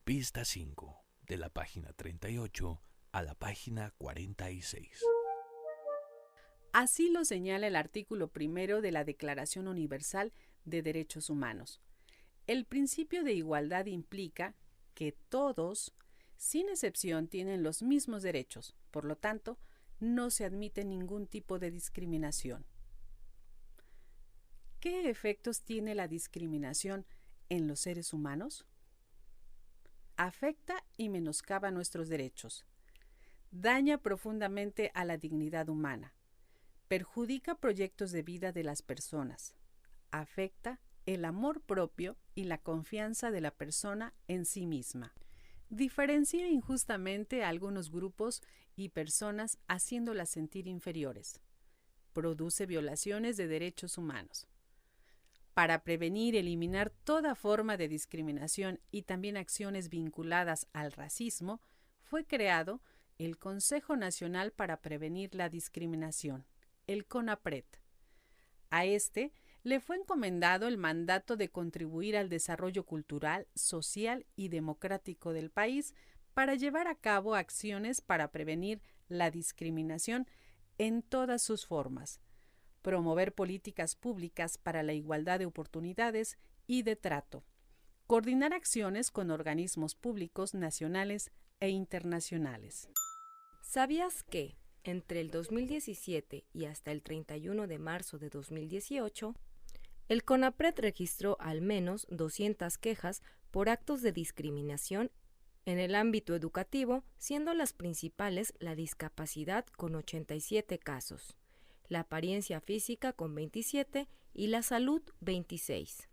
Pista 5, de la página 38 a la página 46. Así lo señala el artículo primero de la Declaración Universal de Derechos Humanos. El principio de igualdad implica que todos, sin excepción, tienen los mismos derechos. Por lo tanto, no se admite ningún tipo de discriminación. ¿Qué efectos tiene la discriminación en los seres humanos? Afecta y menoscaba nuestros derechos. Daña profundamente a la dignidad humana. Perjudica proyectos de vida de las personas. Afecta el amor propio y la confianza de la persona en sí misma. Diferencia injustamente a algunos grupos y personas haciéndolas sentir inferiores. Produce violaciones de derechos humanos. Para prevenir y eliminar toda forma de discriminación y también acciones vinculadas al racismo, fue creado el Consejo Nacional para Prevenir la Discriminación, el CONAPRED. A este le fue encomendado el mandato de contribuir al desarrollo cultural, social y democrático del país para llevar a cabo acciones para prevenir la discriminación en todas sus formas, promover políticas públicas para la igualdad de oportunidades y de trato, coordinar acciones con organismos públicos nacionales e internacionales. ¿Sabías que, entre el 2017 y hasta el 31 de marzo de 2018, el CONAPRED registró al menos 200 quejas por actos de discriminación en el ámbito educativo, siendo las principales la discapacidad con 87 casos, la apariencia física con 27 y la salud 26?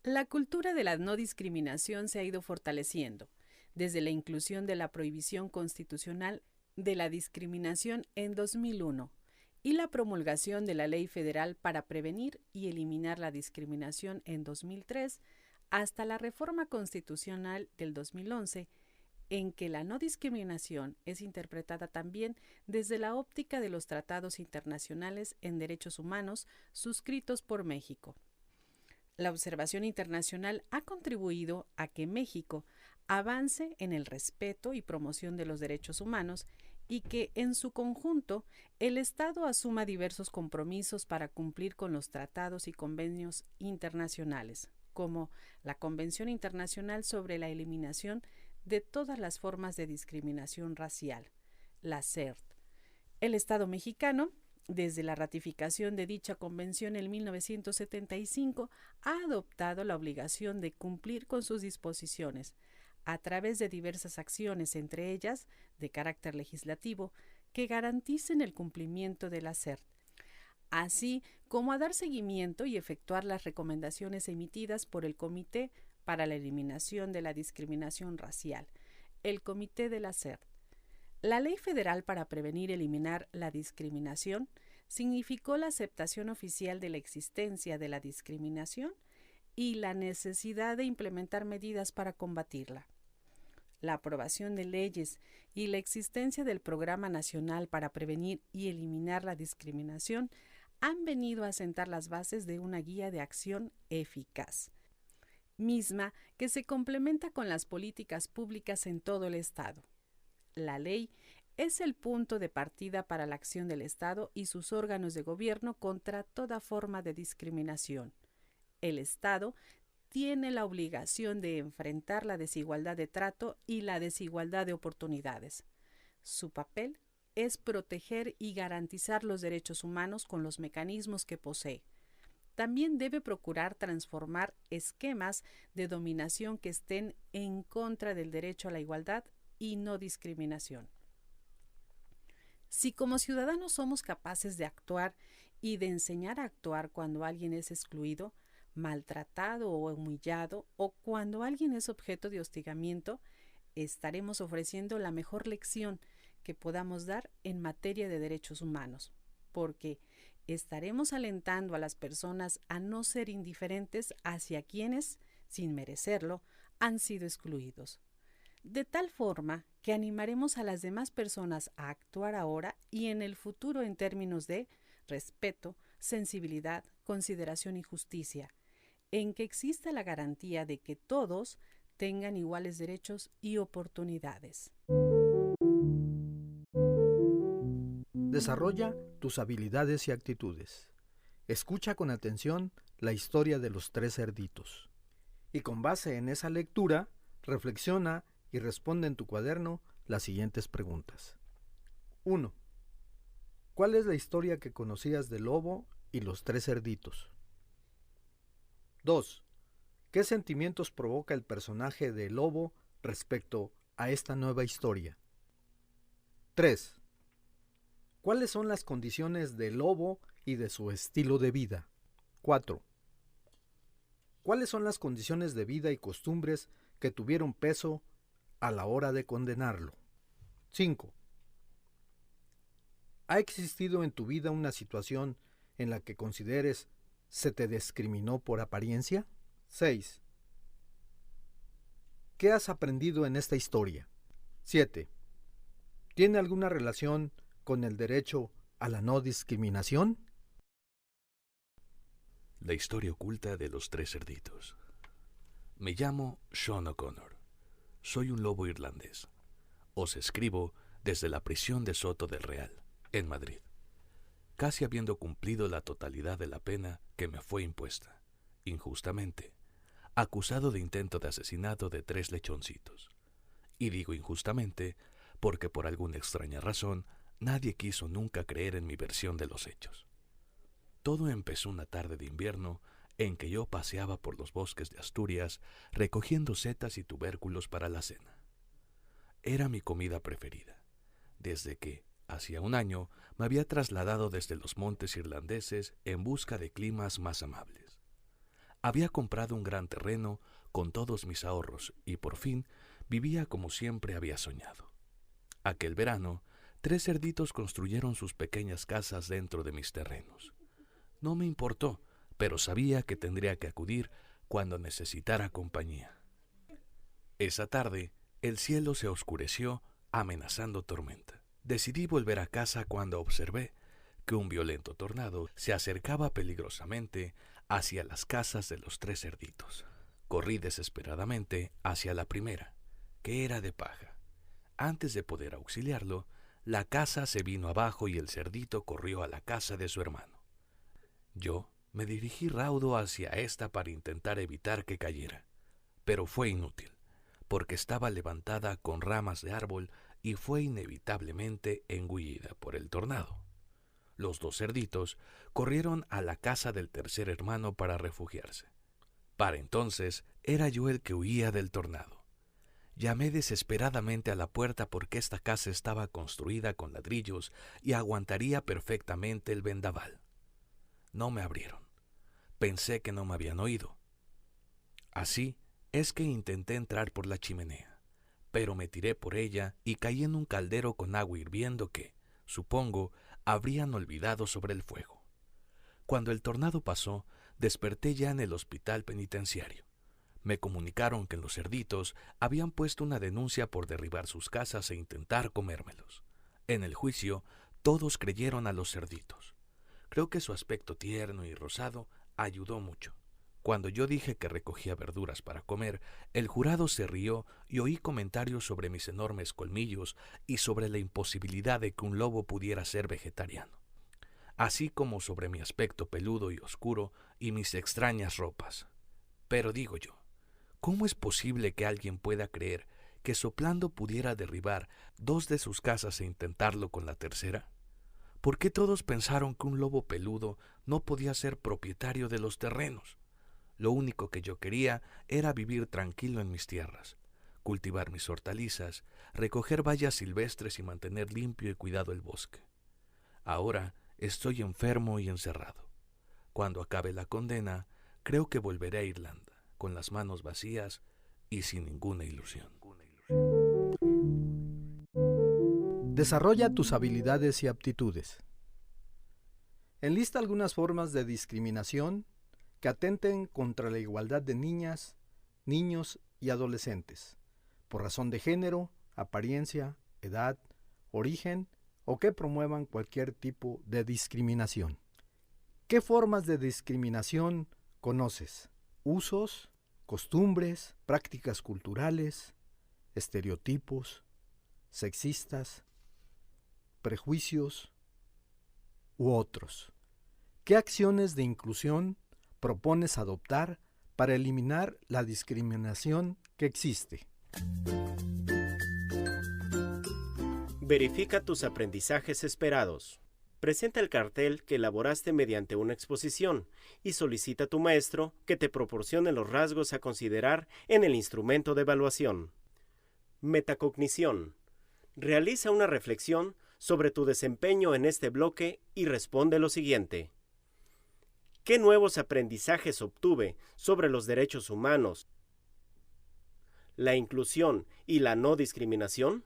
La cultura de la no discriminación se ha ido fortaleciendo, desde la inclusión de la prohibición constitucional de la discriminación en 2001 y la promulgación de la Ley Federal para Prevenir y Eliminar la Discriminación en 2003, hasta la reforma constitucional del 2011, en que la no discriminación es interpretada también desde la óptica de los tratados internacionales en derechos humanos suscritos por México. La observación internacional ha contribuido a que México avance en el respeto y promoción de los derechos humanos y que, en su conjunto, el Estado asuma diversos compromisos para cumplir con los tratados y convenios internacionales, como la Convención Internacional sobre la Eliminación de todas las formas de discriminación racial, la CERD. El Estado mexicano, desde la ratificación de dicha convención en 1975, ha adoptado la obligación de cumplir con sus disposiciones, a través de diversas acciones, entre ellas de carácter legislativo, que garanticen el cumplimiento de la CERD, así como a dar seguimiento y efectuar las recomendaciones emitidas por el Comité para la Eliminación de la Discriminación Racial, el Comité de la CERD. La Ley Federal para Prevenir y Eliminar la Discriminación significó la aceptación oficial de la existencia de la discriminación y la necesidad de implementar medidas para combatirla. La aprobación de leyes y la existencia del Programa Nacional para Prevenir y Eliminar la Discriminación han venido a sentar las bases de una guía de acción eficaz, misma que se complementa con las políticas públicas en todo el Estado. La ley es el punto de partida para la acción del Estado y sus órganos de gobierno contra toda forma de discriminación. El Estado tiene la obligación de enfrentar la desigualdad de trato y la desigualdad de oportunidades. Su papel es proteger y garantizar los derechos humanos con los mecanismos que posee. También debe procurar transformar esquemas de dominación que estén en contra del derecho a la igualdad y no discriminación. Si como ciudadanos somos capaces de actuar y de enseñar a actuar cuando alguien es excluido, maltratado o humillado, o cuando alguien es objeto de hostigamiento, estaremos ofreciendo la mejor lección que podamos dar en materia de derechos humanos, porque estaremos alentando a las personas a no ser indiferentes hacia quienes, sin merecerlo, han sido excluidos. De tal forma que animaremos a las demás personas a actuar ahora y en el futuro en términos de respeto, sensibilidad, consideración y justicia, en que exista la garantía de que todos tengan iguales derechos y oportunidades. Desarrolla tus habilidades y actitudes. Escucha con atención la historia de los 3 cerditos. Y con base en esa lectura, reflexiona y responde en tu cuaderno las siguientes preguntas. 1. ¿Cuál es la historia que conocías del lobo y los 3 cerditos? 2. ¿Qué sentimientos provoca el personaje del lobo respecto a esta nueva historia? 3. ¿Cuáles son las condiciones del lobo y de su estilo de vida? 4. ¿Cuáles son las condiciones de vida y costumbres que tuvieron peso a la hora de condenarlo? 5. ¿Ha existido en tu vida una situación en la que consideres se te discriminó por apariencia? 6. ¿Qué has aprendido en esta historia? 7. ¿Tiene alguna relación con el derecho a la no discriminación? La historia oculta de los 3 cerditos. Me llamo Sean O'Connor. Soy un lobo irlandés. Os escribo desde la prisión de Soto del Real, en Madrid, casi habiendo cumplido la totalidad de la pena que me fue impuesta, injustamente, acusado de intento de asesinato de 3 lechoncitos. Y digo injustamente porque por alguna extraña razón nadie quiso nunca creer en mi versión de los hechos. Todo empezó una tarde de invierno en que yo paseaba por los bosques de Asturias recogiendo setas y tubérculos para la cena. Era mi comida preferida, desde que, hacía un año, me había trasladado desde los montes irlandeses en busca de climas más amables. Había comprado un gran terreno con todos mis ahorros y por fin vivía como siempre había soñado. Aquel verano, 3 cerditos construyeron sus pequeñas casas dentro de mis terrenos. No me importó, pero sabía que tendría que acudir cuando necesitara compañía. Esa tarde, el cielo se oscureció, amenazando tormenta. Decidí volver a casa cuando observé que un violento tornado se acercaba peligrosamente hacia las casas de los 3 cerditos. Corrí desesperadamente hacia la primera, que era de paja. Antes de poder auxiliarlo, la casa se vino abajo y el cerdito corrió a la casa de su hermano. Yo me dirigí raudo hacia esta para intentar evitar que cayera, pero fue inútil, porque estaba levantada con ramas de árbol y fue inevitablemente engullida por el tornado. Los 2 cerditos corrieron a la casa del tercer hermano para refugiarse. Para entonces era yo el que huía del tornado. Llamé desesperadamente a la puerta porque esta casa estaba construida con ladrillos y aguantaría perfectamente el vendaval. No me abrieron. Pensé que no me habían oído. Así es que intenté entrar por la chimenea, pero me tiré por ella y caí en un caldero con agua hirviendo que, supongo, habrían olvidado sobre el fuego. Cuando el tornado pasó, desperté ya en el hospital penitenciario. Me comunicaron que los cerditos habían puesto una denuncia por derribar sus casas e intentar comérmelos. En el juicio, todos creyeron a los cerditos. Creo que su aspecto tierno y rosado ayudó mucho. Cuando yo dije que recogía verduras para comer, el jurado se rió y oí comentarios sobre mis enormes colmillos y sobre la imposibilidad de que un lobo pudiera ser vegetariano, así como sobre mi aspecto peludo y oscuro y mis extrañas ropas. Pero digo yo, ¿cómo es posible que alguien pueda creer que soplando pudiera derribar 2 de sus casas e intentarlo con la tercera? ¿Por qué todos pensaron que un lobo peludo no podía ser propietario de los terrenos? Lo único que yo quería era vivir tranquilo en mis tierras, cultivar mis hortalizas, recoger bayas silvestres y mantener limpio y cuidado el bosque. Ahora estoy enfermo y encerrado. Cuando acabe la condena, creo que volveré a Irlanda, con las manos vacías y sin ninguna ilusión. Desarrolla tus habilidades y aptitudes. Enlista algunas formas de discriminación que atenten contra la igualdad de niñas, niños y adolescentes, por razón de género, apariencia, edad, origen o que promuevan cualquier tipo de discriminación. ¿Qué formas de discriminación conoces? Usos, costumbres, prácticas culturales, estereotipos, sexistas, prejuicios u otros. ¿Qué acciones de inclusión propones adoptar para eliminar la discriminación que existe? Verifica tus aprendizajes esperados. Presenta el cartel que elaboraste mediante una exposición y solicita a tu maestro que te proporcione los rasgos a considerar en el instrumento de evaluación. Metacognición. Realiza una reflexión sobre tu desempeño en este bloque y responde lo siguiente. ¿Qué nuevos aprendizajes obtuve sobre los derechos humanos, la inclusión y la no discriminación?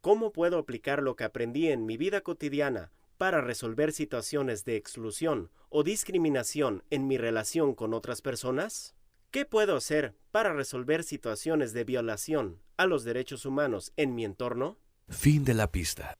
¿Cómo puedo aplicar lo que aprendí en mi vida cotidiana para resolver situaciones de exclusión o discriminación en mi relación con otras personas? ¿Qué puedo hacer para resolver situaciones de violación a los derechos humanos en mi entorno? Fin de la pista.